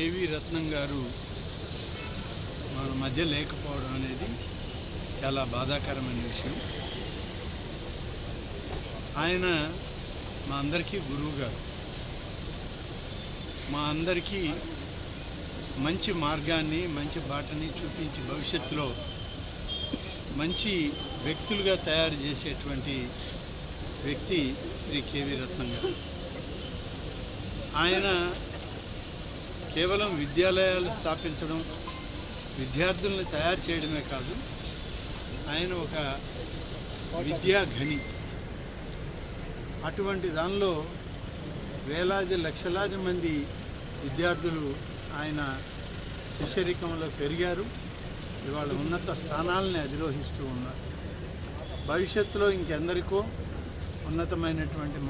KV రత్నం గారు మన మధ్య లేకపోవడం అనేది చాలా బాధాకరమైన విషయం. ఆయన మా అందరికీ గురువు గారు, మా అందరికీ మంచి మార్గాన్ని మంచి బాటని చూపించి భవిష్యత్తులో మంచి వ్యక్తులుగా తయారు చేసేటువంటి వ్యక్తి శ్రీ కేవీ రత్నం గారు. ఆయన కేవలం విద్యాలయాలు స్థాపించడం, విద్యార్థులను తయారు చేయడమే కాదు, ఆయన ఒక విద్యా ఘని. అటువంటి దానిలో వేలాది లక్షలాది మంది విద్యార్థులు ఆయన శిష్యరికంలో పెరిగారు. ఇవాళ ఉన్నత స్థానాలని అధిరోహిస్తూ ఉన్నారు. భవిష్యత్తులో ఇంకెందరికో ఉన్నతమైనటువంటి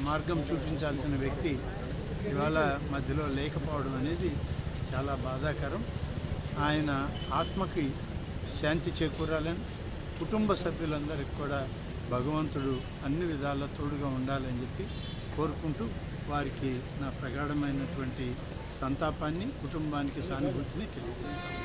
మార్గం చూపించాల్సిన వ్యక్తి ఇవాళ మధ్యలో లేకపోవడం అనేది చాలా బాధాకరం. ఆయన ఆత్మకి శాంతి చేకూరాలని, కుటుంబ సభ్యులందరికీ కూడా భగవంతుడు అన్ని విధాలా తోడుగా ఉండాలని చెప్పి కోరుకుంటూ వారికి నా ప్రగాఢమైనటువంటి సంతాపాన్ని, కుటుంబానికి సానుభూతిని తెలియజేస్తాను.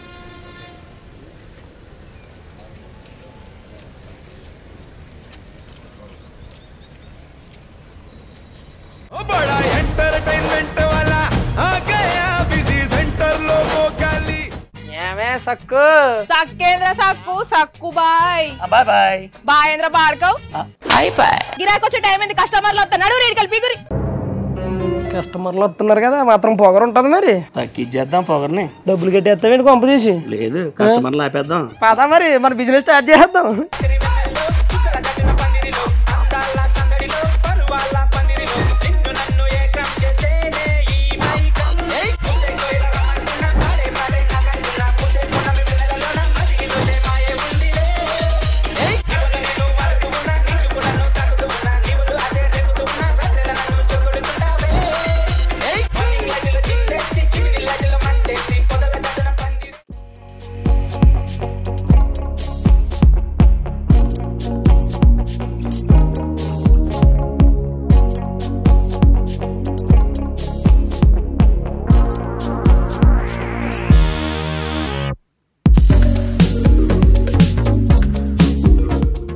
बड़ा एंटरटेनमेंट वाला आ गया बिजी सेंटर लोगों का ली ఏమే సక్కు సక్కేంద్ర సక్కు సక్కు బాయ్ బాయ్ బాయ్ బాయేంద్ర భార్గవ్ బాయ్ బాయ్. గిరాకి వచ్చే టైం ఏంది? కస్టమర్లు వస్తున్నాడు, రేటు కలిపి గురి. కస్టమర్లు వస్తున్నారు కదా, మాత్రం పొగరు ఉంటది. మరి తగ్గించేద్దాం పొగర్ని. డబ్బులు కట్టేస్తామేంటి కొంప తీసి? లేదు, కస్టమర్లు ఆపేద్దాం. పదా మరి మన బిజినెస్ స్టార్ట్ చేద్దాం.